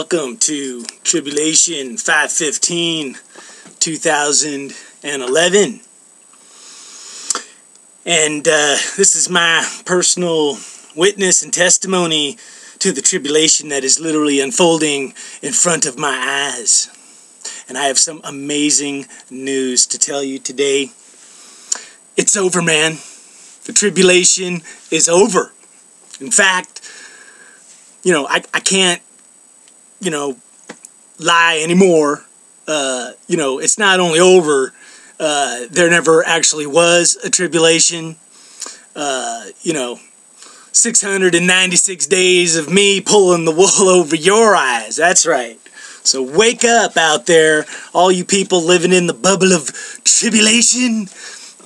Welcome to Tribulation 5/15/2011. And this is my personal witness and testimony to the tribulation that is literally unfolding in front of my eyes. And I have some amazing news to tell you today. It's over, man. The tribulation is over. In fact, I can't, lie anymore. It's not only over, there never actually was a tribulation. 696 days of me pulling the wool over your eyes. That's right. So wake up out there, all you people living in the bubble of tribulation.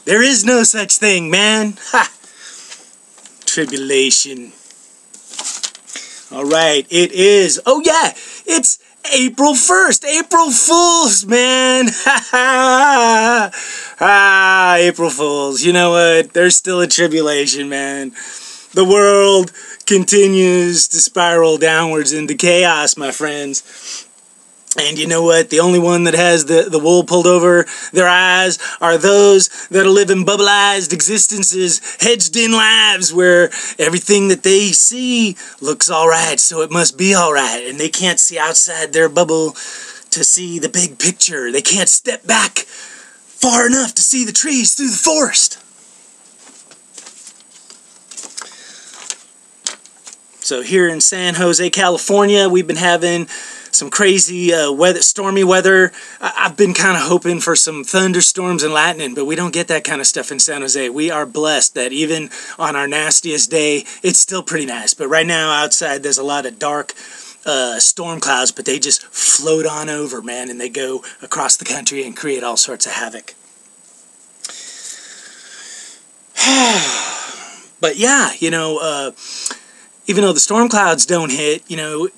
There is no such thing, man. Ha! Tribulation. All right, it is. Oh yeah, it's April 1st. April Fools, man. Ha ha. April Fools. You know what? There's still a tribulation, man. The world continues to spiral downwards into chaos, my friends. And you know what? The only one that has the wool pulled over their eyes are those that are living bubble-ized existences, hedged-in lives where everything that they see looks alright, so it must be alright. And they can't see outside their bubble to see the big picture. They can't step back far enough to see the trees through the forest. So here in San Jose, California, we've been having some crazy stormy weather. I've been kind of hoping for some thunderstorms and lightning, but we don't get that kind of stuff in San Jose. We are blessed that even on our nastiest day, it's still pretty nice. But right now outside, there's a lot of dark storm clouds, but they just float on over, man, and they go across the country and create all sorts of havoc. But yeah, even though the storm clouds don't hit,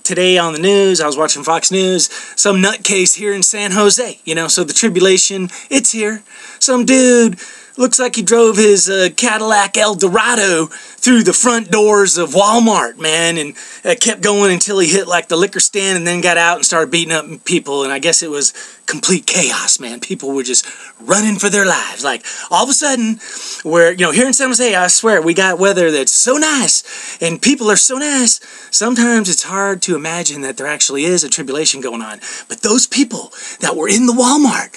today on the news, I was watching Fox News, some nutcase here in San Jose, so the tribulation, it's here. Some dude, looks like he drove his Cadillac Eldorado through the front doors of Walmart, man, and kept going until he hit like the liquor stand and then got out and started beating up people, and I guess it was complete chaos, man. People were just running for their lives. Like, all of a sudden, here in San Jose, I swear, we got weather that's so nice, and people are so nice, sometimes it's hard to imagine that there actually is a tribulation going on. But those people that were in the Walmart,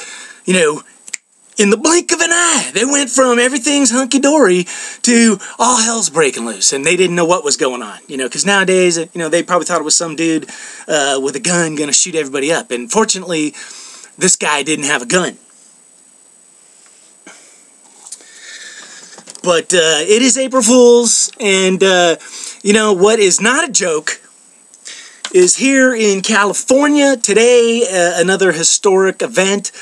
in the blink of an eye, they went from everything's hunky-dory to all hell's breaking loose, and they didn't know what was going on, because nowadays, they probably thought it was some dude with a gun gonna shoot everybody up, and fortunately, this guy didn't have a gun. But it is April Fool's, and what is not a joke is here in California today, another historic event.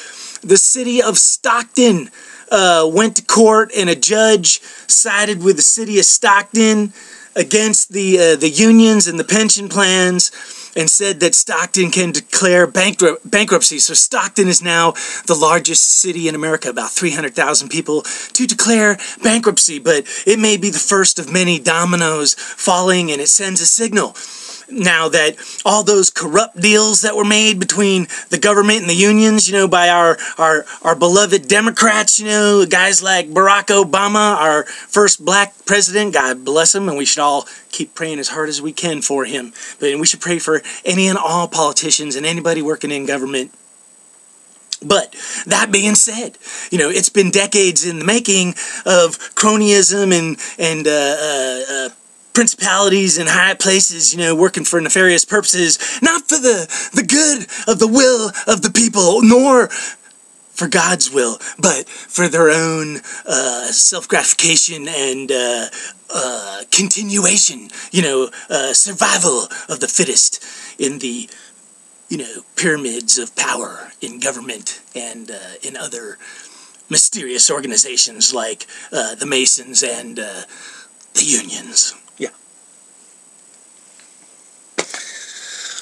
The city of Stockton went to court, and a judge sided with the city of Stockton against the unions and the pension plans, and said that Stockton can declare bankruptcy. So Stockton is now the largest city in America, about 300,000 people, to declare bankruptcy. But it may be the first of many dominoes falling, and it sends a signal. Now that all those corrupt deals that were made between the government and the unions, by our beloved Democrats, guys like Barack Obama, our first black president, God bless him, and we should all keep praying as hard as we can for him. And we should pray for any and all politicians and anybody working in government. But that being said, it's been decades in the making of cronyism and principalities in high places, working for nefarious purposes, not for the good of the will of the people, nor for God's will, but for their own self-gratification and continuation, survival of the fittest in the, pyramids of power in government and in other mysterious organizations like the Masons and the unions. Yeah.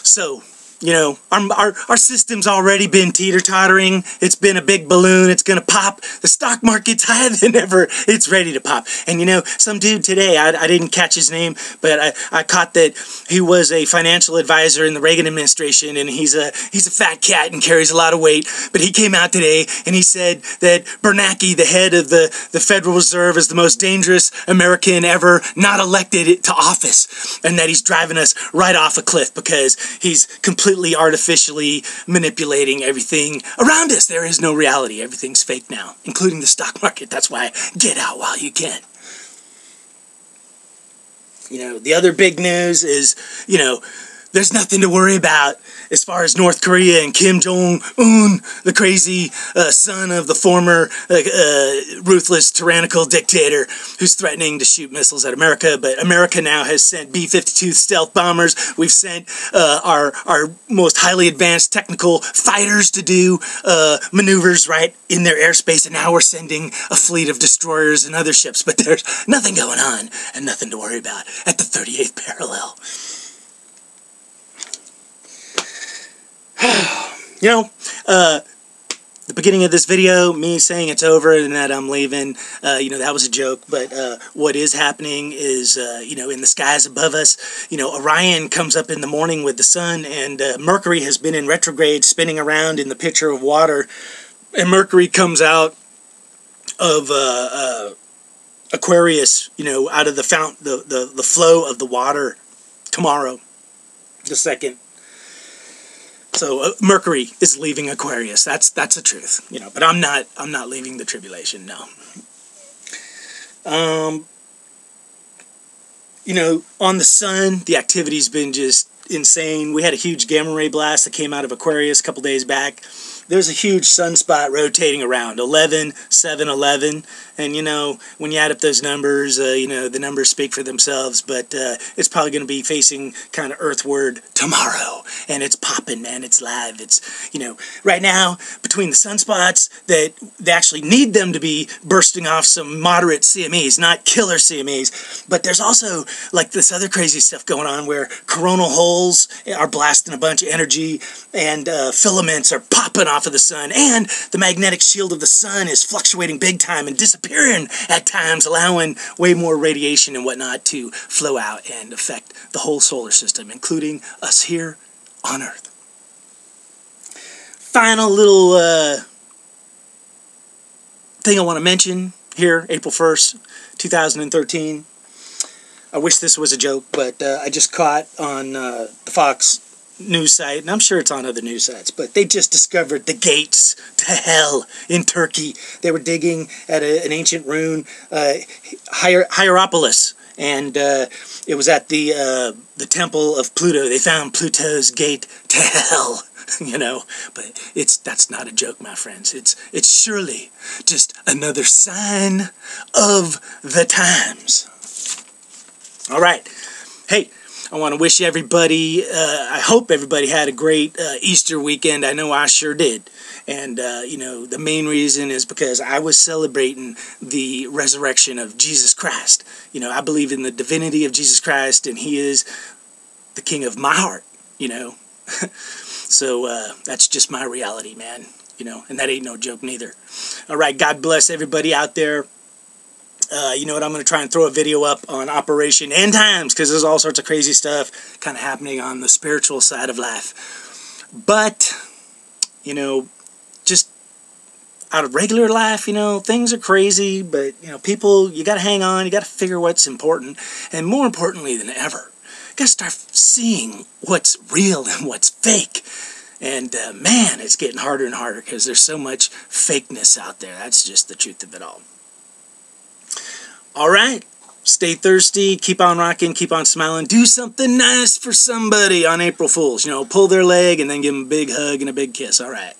So, You know, our system's already been teeter-tottering. It's been a big balloon. It's going to pop. The stock market's higher than ever. It's ready to pop. And, you know, some dude today, I didn't catch his name, but I caught that he was a financial advisor in the Reagan administration, and he's a fat cat and carries a lot of weight. But he came out today, and he said that Bernanke, the head of the Federal Reserve, is the most dangerous American ever not elected to office, and that he's driving us right off a cliff because he's completely artificially manipulating everything around us. There is no reality. Everything's fake now, including the stock market. That's why get out while you can. You know, the other big news is, you know, there's nothing to worry about as far as North Korea and Kim Jong-un, the crazy son of the former ruthless, tyrannical dictator who's threatening to shoot missiles at America. But America now has sent B-52 stealth bombers. We've sent our most highly advanced technical fighters to do maneuvers right in their airspace, and now we're sending a fleet of destroyers and other ships. But there's nothing going on and nothing to worry about at the 38th parallel. You know, the beginning of this video, me saying it's over and that I'm leaving, you know, that was a joke. But what is happening is, you know, in the skies above us, you know, Orion comes up in the morning with the sun, and Mercury has been in retrograde, spinning around in the pitcher of water, and Mercury comes out of Aquarius, you know, out of the flow of the water tomorrow, the 2nd. So Mercury is leaving Aquarius. That's the truth, you know. But I'm not leaving the tribulation. No. You know, on the sun, the activity's been just insane. We had a huge gamma ray blast that came out of Aquarius a couple days back. There's a huge sunspot rotating around 11, 7, 11, and you know, when you add up those numbers, you know, the numbers speak for themselves. But it's probably going to be facing kind of earthward tomorrow, and it's popping, man. It's live. It's, you know, right now between the sunspots that they actually need them to be bursting off some moderate CMEs, not killer CMEs. But there's also like this other crazy stuff going on where coronal holes are blasting a bunch of energy, and filaments are popping off of the sun, and the magnetic shield of the sun is fluctuating big time and disappearing at times, allowing way more radiation and whatnot to flow out and affect the whole solar system, including us here on Earth. Final little thing I want to mention here, April 1st, 2013. I wish this was a joke, but I just caught on the Fox news site, and I'm sure it's on other news sites, but they just discovered the gates to hell in Turkey. They were digging at an ancient ruin, Hierapolis, and it was at the temple of Pluto. They found Pluto's gate to hell, you know. But that's not a joke, my friends. It's surely just another sign of the times. All right, hey. I want to wish everybody, I hope everybody had a great Easter weekend. I know I sure did. And, you know, the main reason is because I was celebrating the resurrection of Jesus Christ. You know, I believe in the divinity of Jesus Christ, and He is the King of my heart, you know. So that's just my reality, man. You know, and that ain't no joke neither. All right, God bless everybody out there. You know what, I'm going to try and throw a video up on Operation End Times, because there's all sorts of crazy stuff kind of happening on the spiritual side of life. But, you know, just out of regular life, you know, things are crazy, but, you know, people, you got to hang on, you got to figure what's important, and more importantly than ever, you got to start seeing what's real and what's fake. And, man, it's getting harder and harder because there's so much fakeness out there. That's just the truth of it all. All right, stay thirsty, keep on rocking, keep on smiling, do something nice for somebody on April Fool's. You know, pull their leg and then give them a big hug and a big kiss. All right.